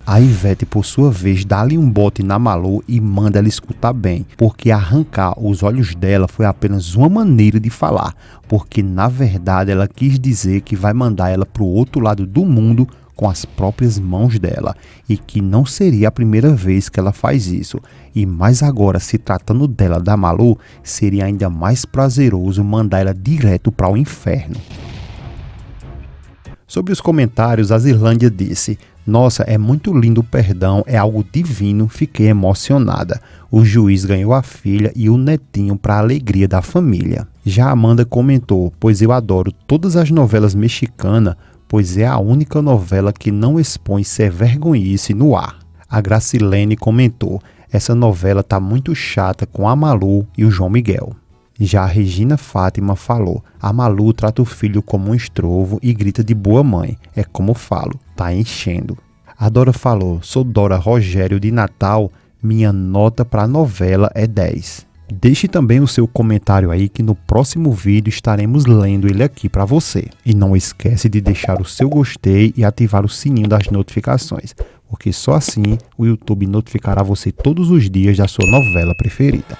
A Ivete, por sua vez, dá-lhe um bote na Malu e manda ela escutar bem, porque arrancar os olhos dela foi apenas uma maneira de falar, porque na verdade ela quis dizer que vai mandar ela para o outro lado do mundo com as próprias mãos dela, e que não seria a primeira vez que ela faz isso, e mais agora, se tratando dela, da Malu, seria ainda mais prazeroso mandar ela direto para o inferno. Sobre os comentários, a Zirlândia disse: "Nossa, é muito lindo o perdão, é algo divino, fiquei emocionada. O juiz ganhou a filha e o netinho para a alegria da família." Já a Amanda comentou: "Pois eu adoro todas as novelas mexicanas, pois é a única novela que não expõe ser vergonhice no ar." A Gracilene comentou: "Essa novela tá muito chata com a Malu e o João Miguel." Já a Regina Fátima falou: "A Malu trata o filho como um estrovo e grita de boa mãe. É como falo, tá enchendo." A Dora falou: "Sou Dora Rogério de Natal, minha nota para a novela é 10. Deixe também o seu comentário aí que no próximo vídeo estaremos lendo ele aqui para você. E não esquece de deixar o seu gostei e ativar o sininho das notificações, porque só assim o YouTube notificará você todos os dias da sua novela preferida."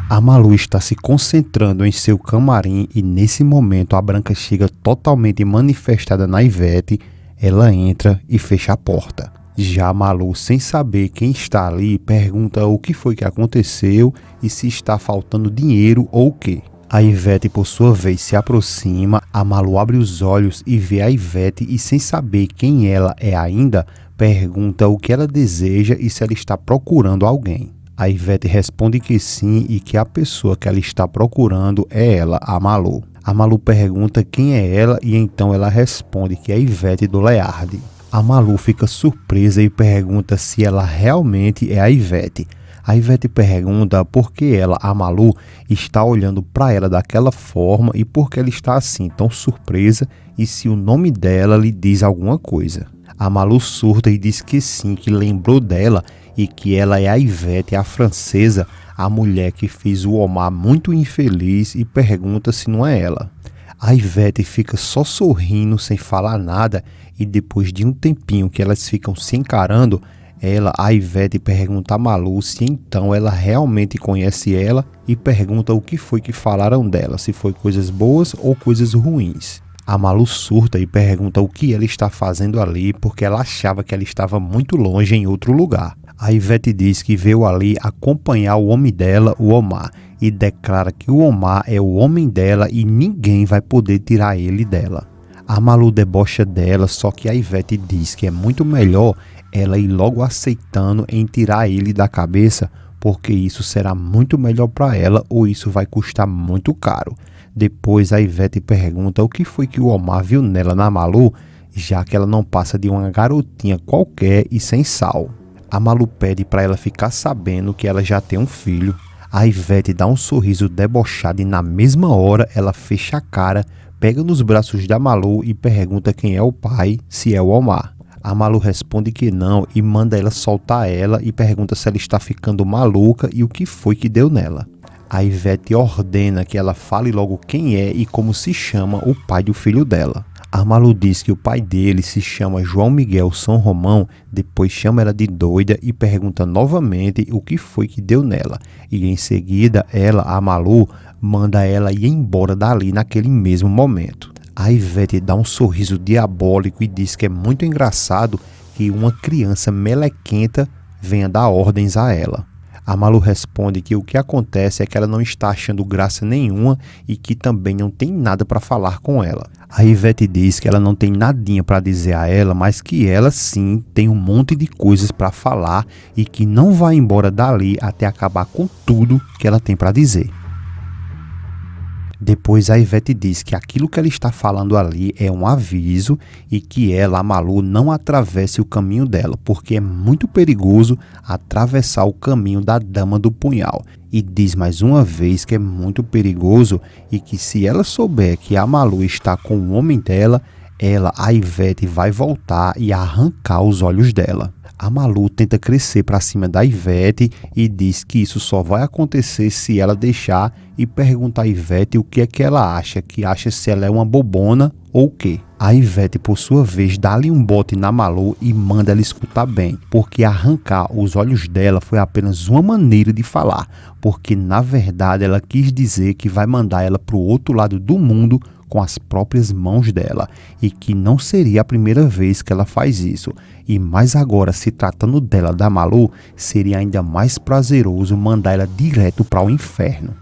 A Malu está se concentrando em seu camarim e nesse momento a Branca chega totalmente manifestada na Ivete. Ela entra e fecha a porta. Já a Malu, sem saber quem está ali, pergunta o que foi que aconteceu e se está faltando dinheiro ou o quê. A Ivete, por sua vez, se aproxima. A Malu abre os olhos e vê a Ivete e, sem saber quem ela é ainda, pergunta o que ela deseja e se ela está procurando alguém. A Ivete responde que sim e que a pessoa que ela está procurando é ela, a Malu. A Malu pergunta quem é ela e então ela responde que é a Ivete do Learde. A Malu fica surpresa e pergunta se ela realmente é a Ivete. A Ivete pergunta por que ela, a Malu, está olhando para ela daquela forma e por que ela está assim tão surpresa e se o nome dela lhe diz alguma coisa. A Malu surta e diz que sim, que lembrou dela e que ela é a Ivete, a francesa, a mulher que fez o Omar muito infeliz, e pergunta se não é ela. A Ivete fica só sorrindo sem falar nada e depois de um tempinho que elas ficam se encarando, a Ivete pergunta a Malu se então ela realmente conhece ela e pergunta o que foi que falaram dela, se foi coisas boas ou coisas ruins. A Malu surta e pergunta o que ela está fazendo ali porque ela achava que ela estava muito longe em outro lugar. A Ivete diz que veio ali acompanhar o homem dela, o Omar, e declara que o Omar é o homem dela e ninguém vai poder tirar ele dela. A Malu debocha dela, só que a Ivete diz que é muito melhor ela ir logo aceitando em tirar ele da cabeça, porque isso será muito melhor para ela ou isso vai custar muito caro. Depois a Ivete pergunta o que foi que o Omar viu nela, na Malu, já que ela não passa de uma garotinha qualquer e sem sal. A Malu pede para ela ficar sabendo que ela já tem um filho. A Ivete dá um sorriso debochado e na mesma hora ela fecha a cara, pega nos braços da Malu e pergunta quem é o pai, se é o Omar. A Malu responde que não e manda ela soltar ela e pergunta se ela está ficando maluca e o que foi que deu nela. A Ivete ordena que ela fale logo quem é e como se chama o pai do filho dela. A Malu diz que o pai dele se chama João Miguel São Romão, depois chama ela de doida e pergunta novamente o que foi que deu nela. E em seguida a Malu, manda ela ir embora dali naquele mesmo momento. A Ivete dá um sorriso diabólico e diz que é muito engraçado que uma criança melequenta venha dar ordens a ela. A Malu responde que o que acontece é que ela não está achando graça nenhuma e que também não tem nada para falar com ela. A Ivete diz que ela não tem nadinha para dizer a ela, mas que ela sim tem um monte de coisas para falar e que não vai embora dali até acabar com tudo que ela tem para dizer. Depois a Ivete diz que aquilo que ela está falando ali é um aviso e que ela, a Malu, não atravesse o caminho dela, porque é muito perigoso atravessar o caminho da Dama do Punhal. E diz mais uma vez que é muito perigoso e que se ela souber que a Malu está com o homem dela, a Ivete vai voltar e arrancar os olhos dela. A Malu tenta crescer para cima da Ivete e diz que isso só vai acontecer se ela deixar e pergunta a Ivete o que é que ela acha, que acha se ela é uma bobona ou o quê. A Ivete, por sua vez, dá-lhe um bote na Malu e manda ela escutar bem, porque arrancar os olhos dela foi apenas uma maneira de falar, porque na verdade ela quis dizer que vai mandar ela para o outro lado do mundo com as próprias mãos dela, e que não seria a primeira vez que ela faz isso, e mais agora, se tratando dela, da Malu, seria ainda mais prazeroso mandar ela direto para o inferno.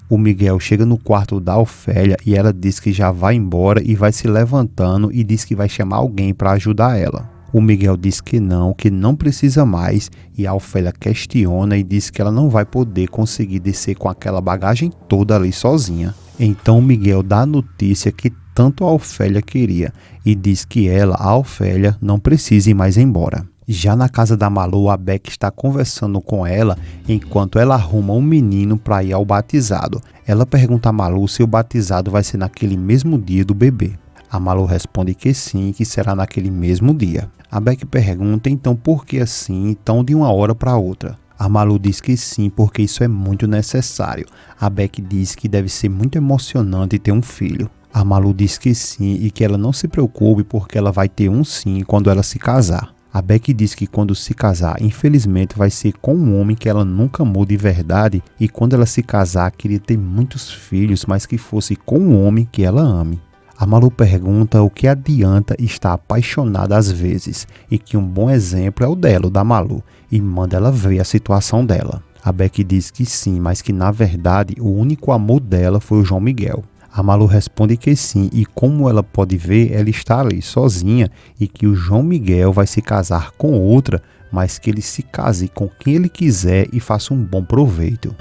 O Miguel chega no quarto da Ofélia e ela diz que já vai embora e vai se levantando e diz que vai chamar alguém para ajudar ela. O Miguel diz que não precisa mais, e a Ofélia questiona e diz que ela não vai poder conseguir descer com aquela bagagem toda ali sozinha. Então o Miguel dá a notícia que tanto a Ofélia queria e diz que ela, a Ofélia, não precisa ir mais embora. Já na casa da Malu, a Beck está conversando com ela enquanto ela arruma um menino para ir ao batizado. Ela pergunta a Malu se o batizado vai ser naquele mesmo dia do bebê. A Malu responde que sim, que será naquele mesmo dia. A Beck pergunta então por que assim, tão de uma hora para outra. A Malu diz que sim, porque isso é muito necessário. A Beck diz que deve ser muito emocionante ter um filho. A Malu diz que sim e que ela não se preocupe porque ela vai ter um sim quando ela se casar. A Beck diz que quando se casar, infelizmente vai ser com um homem que ela nunca amou de verdade, e quando ela se casar queria ter muitos filhos, mas que fosse com um homem que ela ame. A Malu pergunta o que adianta estar apaixonada às vezes, e que um bom exemplo é o dela, o da Malu, e manda ela ver a situação dela. A Beck diz que sim, mas que na verdade o único amor dela foi o João Miguel. A Malu responde que sim, e como ela pode ver, ela está ali sozinha e que o João Miguel vai se casar com outra, mas que ele se case com quem ele quiser e faça um bom proveito.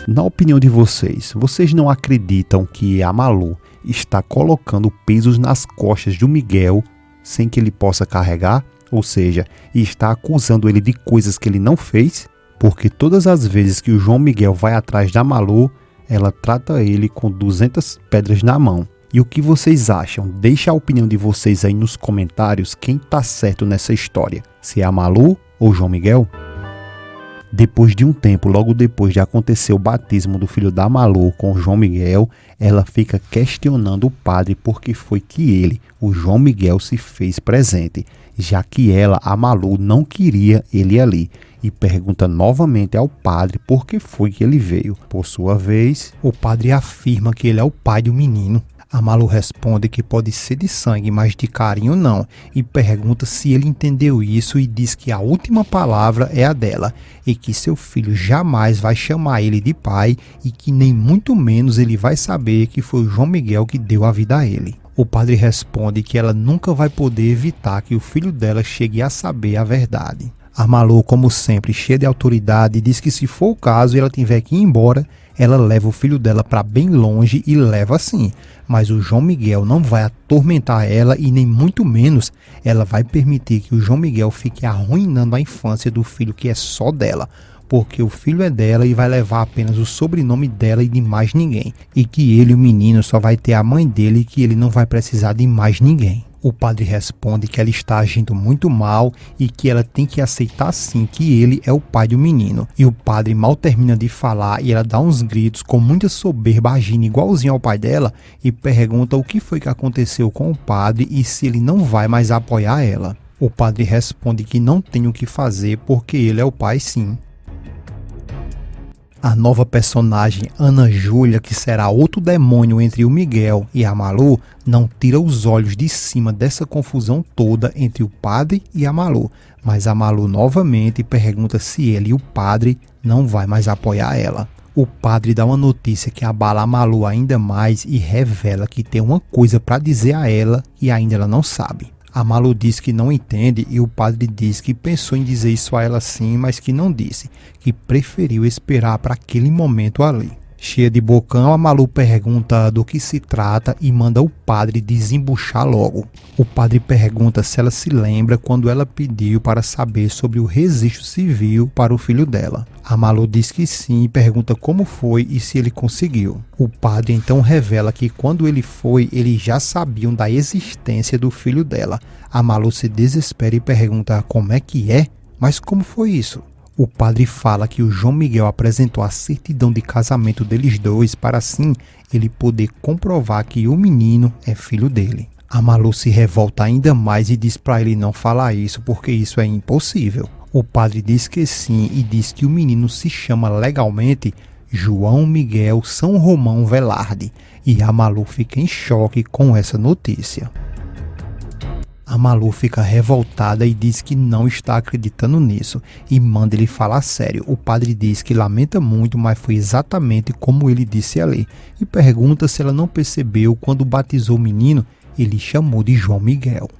Na opinião de vocês, vocês não acreditam que a Malu está colocando pesos nas costas do Miguel sem que ele possa carregar? Ou seja, está acusando ele de coisas que ele não fez? Porque todas as vezes que o João Miguel vai atrás da Malu, ela trata ele com 200 pedras na mão. E o que vocês acham? Deixa a opinião de vocês aí nos comentários quem tá certo nessa história. Se é a Malu ou o João Miguel? Depois de um tempo, logo depois de acontecer o batismo do filho da Malu com o João Miguel, ela fica questionando o padre porque foi que ele, o João Miguel, se fez presente, já que ela, a Malu, não queria ele ali, e pergunta novamente ao padre por que foi que ele veio. Por sua vez, o padre afirma que ele é o pai do menino. A Malu responde que pode ser de sangue, mas de carinho não, e pergunta se ele entendeu isso e diz que a última palavra é a dela, e que seu filho jamais vai chamar ele de pai e que nem muito menos ele vai saber que foi o João Miguel que deu a vida a ele. O padre responde que ela nunca vai poder evitar que o filho dela chegue a saber a verdade. A Malu, como sempre, cheia de autoridade, diz que se for o caso e ela tiver que ir embora, ela leva o filho dela para bem longe e leva sim. Mas o João Miguel não vai atormentar ela e nem muito menos ela vai permitir que o João Miguel fique arruinando a infância do filho que é só dela. Porque o filho é dela e vai levar apenas o sobrenome dela e de mais ninguém. E que ele, o menino, só vai ter a mãe dele e que ele não vai precisar de mais ninguém. O padre responde que ela está agindo muito mal e que ela tem que aceitar sim que ele é o pai do menino. E o padre mal termina de falar e ela dá uns gritos com muita soberba, agindo igualzinho ao pai dela, e pergunta o que foi que aconteceu com o padre e se ele não vai mais apoiar ela. O padre responde que não tem o que fazer porque ele é o pai sim. A nova personagem, Ana Júlia, que será outro demônio entre o Miguel e a Malu, não tira os olhos de cima dessa confusão toda entre o padre e a Malu. Mas a Malu novamente pergunta se ele e o padre não vai mais apoiar ela. O padre dá uma notícia que abala a Malu ainda mais e revela que tem uma coisa para dizer a ela e ainda ela não sabe. A Malu diz que não entende e o padre diz que pensou em dizer isso a ela sim, mas que não disse, que preferiu esperar para aquele momento ali. Cheia de bocão, a Malu pergunta do que se trata e manda o padre desembuchar logo. O padre pergunta se ela se lembra quando ela pediu para saber sobre o registro civil para o filho dela. A Malu diz que sim e pergunta como foi e se ele conseguiu. O padre então revela que quando ele foi, eles já sabiam da existência do filho dela. A Malu se desespera e pergunta como é que é? Mas como foi isso? O padre fala que o João Miguel apresentou a certidão de casamento deles dois para assim ele poder comprovar que o menino é filho dele. A Malu se revolta ainda mais e diz para ele não falar isso porque isso é impossível. O padre diz que sim e diz que o menino se chama legalmente João Miguel São Romão Velarde e a Malu fica em choque com essa notícia. A Malu fica revoltada e diz que não está acreditando nisso e manda ele falar sério. O padre diz que lamenta muito, mas foi exatamente como ele disse ali e pergunta se ela não percebeu quando batizou o menino, ele chamou de João Miguel.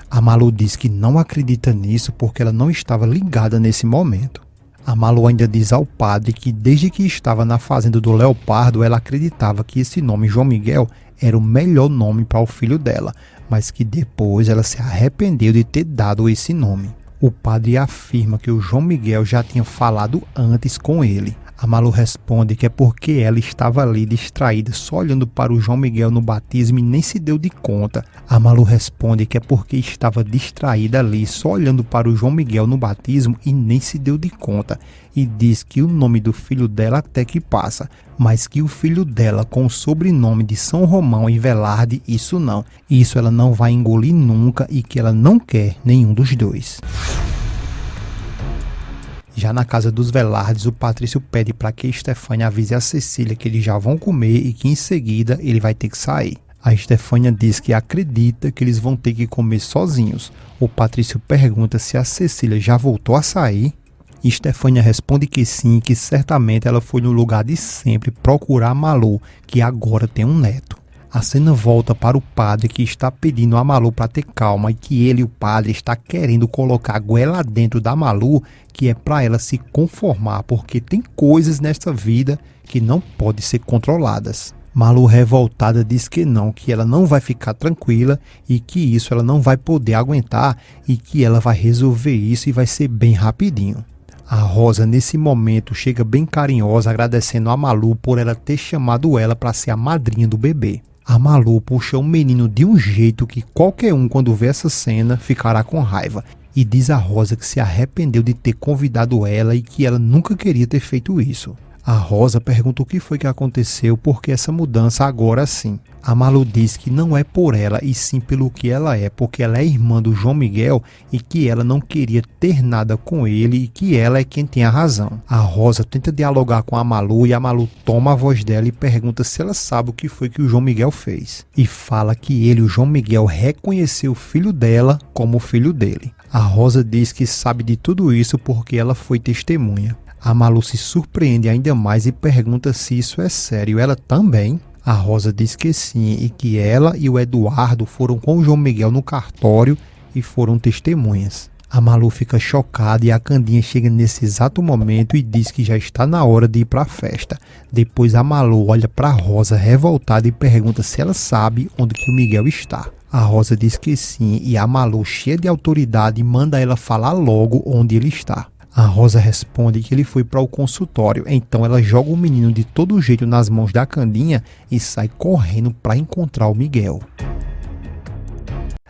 A Malu diz que não acredita nisso porque ela não estava ligada nesse momento. A Malu ainda diz ao padre que desde que estava na fazenda do Leopardo, ela acreditava que esse nome João Miguel era o melhor nome para o filho dela, mas que depois ela se arrependeu de ter dado esse nome. O padre afirma que o João Miguel já tinha falado antes com ele. A Malu responde que é porque ela estava ali distraída só olhando para o João Miguel no batismo e nem se deu de conta. A Malu responde que é porque estava distraída ali só olhando para o João Miguel no batismo e nem se deu de conta. E diz que o nome do filho dela até que passa, mas que o filho dela com o sobrenome de São Romão e Velarde, isso não. Isso ela não vai engolir nunca e que ela não quer nenhum dos dois. Já na casa dos Velardes, o Patrício pede para que Estefânia avise a Cecília que eles já vão comer e que em seguida ele vai ter que sair. A Estefânia diz que acredita que eles vão ter que comer sozinhos. O Patrício pergunta se a Cecília já voltou a sair. Estefânia responde que sim, que certamente ela foi no lugar de sempre procurar a Malu, que agora tem um neto. A cena volta para o padre que está pedindo a Malu para ter calma e que ele e o padre está querendo colocar a goela dentro da Malu, que é para ela se conformar, porque tem coisas nesta vida que não podem ser controladas. Malu revoltada diz que ela não vai ficar tranquila e que isso ela não vai poder aguentar e que ela vai resolver isso e vai ser bem rapidinho. A Rosa nesse momento chega bem carinhosa agradecendo a Malu por ela ter chamado ela para ser a madrinha do bebê. A Malu puxa o menino de um jeito que qualquer um quando vê essa cena ficará com raiva e diz a Rosa que se arrependeu de ter convidado ela e que ela nunca queria ter feito isso. A Rosa pergunta o que foi que aconteceu, porque essa mudança agora sim. A Malu diz que não é por ela e sim pelo que ela é, porque ela é irmã do João Miguel e que ela não queria ter nada com ele e que ela é quem tem a razão. A Rosa tenta dialogar com a Malu e a Malu toma a voz dela e pergunta se ela sabe o que foi que o João Miguel fez. E fala que ele, o João Miguel, reconheceu o filho dela como o filho dele. A Rosa diz que sabe de tudo isso porque ela foi testemunha. A Malu se surpreende ainda mais e pergunta se isso é sério. Ela também. A Rosa diz que sim e que ela e o Eduardo foram com o João Miguel no cartório e foram testemunhas. A Malu fica chocada e a Candinha chega nesse exato momento e diz que já está na hora de ir para a festa. Depois a Malu olha para a Rosa revoltada e pergunta se ela sabe onde que o Miguel está. A Rosa diz que sim e a Malu, cheia de autoridade, manda ela falar logo onde ele está. A Rosa responde que ele foi para o consultório, então ela joga o menino de todo jeito nas mãos da Candinha e sai correndo para encontrar o Miguel.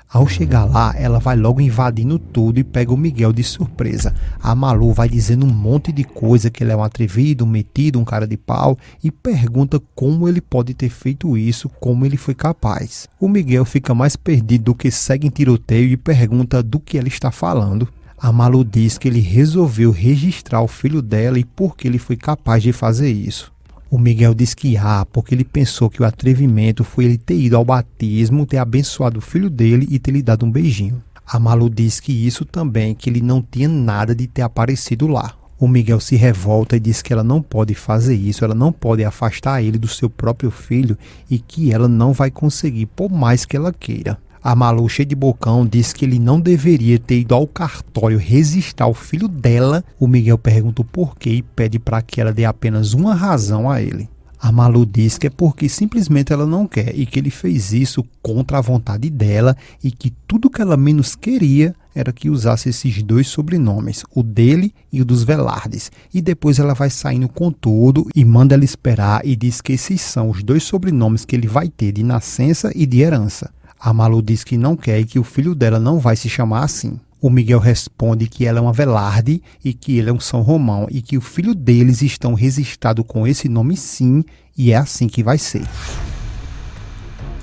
Ao chegar lá, ela vai logo invadindo tudo e pega o Miguel de surpresa. A Malu vai dizendo um monte de coisa, que ele é um atrevido, um metido, um cara de pau, e pergunta como ele pode ter feito isso, como ele foi capaz. O Miguel fica mais perdido do que segue em tiroteio e pergunta do que ela está falando. A Malu diz que ele resolveu registrar o filho dela e por que ele foi capaz de fazer isso. O Miguel diz que porque ele pensou que o atrevimento foi ele ter ido ao batismo, ter abençoado o filho dele e ter lhe dado um beijinho. A Malu diz que isso também, que ele não tinha nada de ter aparecido lá. O Miguel se revolta e diz que ela não pode fazer isso, ela não pode afastar ele do seu próprio filho e que ela não vai conseguir por mais que ela queira. A Malu, cheia de bocão, diz que ele não deveria ter ido ao cartório registrar o filho dela. O Miguel pergunta o porquê e pede para que ela dê apenas uma razão a ele. A Malu diz que é porque simplesmente ela não quer e que ele fez isso contra a vontade dela e que tudo que ela menos queria era que usasse esses dois sobrenomes, o dele e o dos Velardes. E depois ela vai saindo com tudo e manda ela esperar e diz que esses são os dois sobrenomes que ele vai ter de nascença e de herança. A Malu diz que não quer e que o filho dela não vai se chamar assim. O Miguel responde que ela é uma Velarde e que ele é um São Romão e que o filho deles estão registrado com esse nome sim e é assim que vai ser.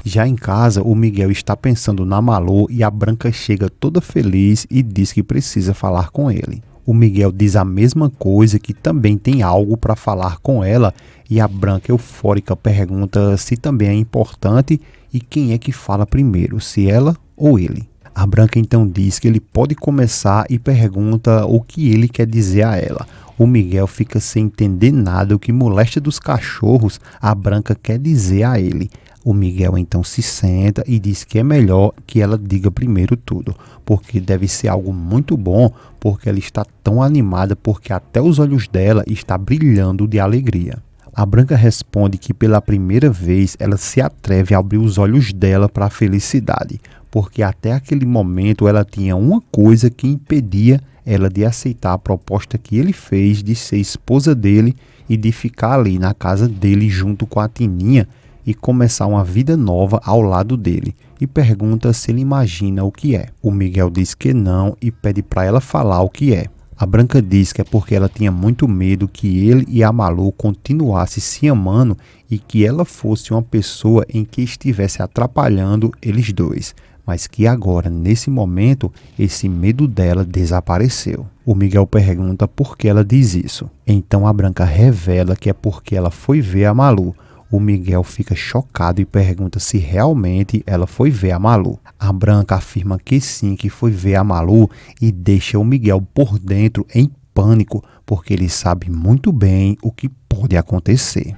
Já em casa, o Miguel está pensando na Malu e a Branca chega toda feliz e diz que precisa falar com ele. O Miguel diz a mesma coisa, que também tem algo para falar com ela, e a Branca eufórica pergunta se também é importante e quem é que fala primeiro, se ela ou ele. A Branca então diz que ele pode começar e pergunta o que ele quer dizer a ela. O Miguel fica sem entender nada o que molesta dos cachorros a Branca quer dizer a ele. O Miguel então se senta e diz que é melhor que ela diga primeiro tudo, porque deve ser algo muito bom, porque ela está tão animada, porque até os olhos dela está brilhando de alegria. A Branca responde que pela primeira vez ela se atreve a abrir os olhos dela para a felicidade, porque até aquele momento ela tinha uma coisa que impedia ela de aceitar a proposta que ele fez de ser esposa dele e de ficar ali na casa dele junto com a Tininha e começar uma vida nova ao lado dele, e pergunta se ele imagina o que é. O Miguel diz que não e pede para ela falar o que é. A Branca diz que é porque ela tinha muito medo que ele e a Malu continuassem se amando e que ela fosse uma pessoa em que estivesse atrapalhando eles dois, mas que agora, nesse momento, esse medo dela desapareceu. O Miguel pergunta por que ela diz isso. Então a Branca revela que é porque ela foi ver a Malu. O Miguel fica chocado e pergunta se realmente ela foi ver a Malu. A Branca afirma que sim, que foi ver a Malu e deixa o Miguel por dentro em pânico, porque ele sabe muito bem o que pode acontecer.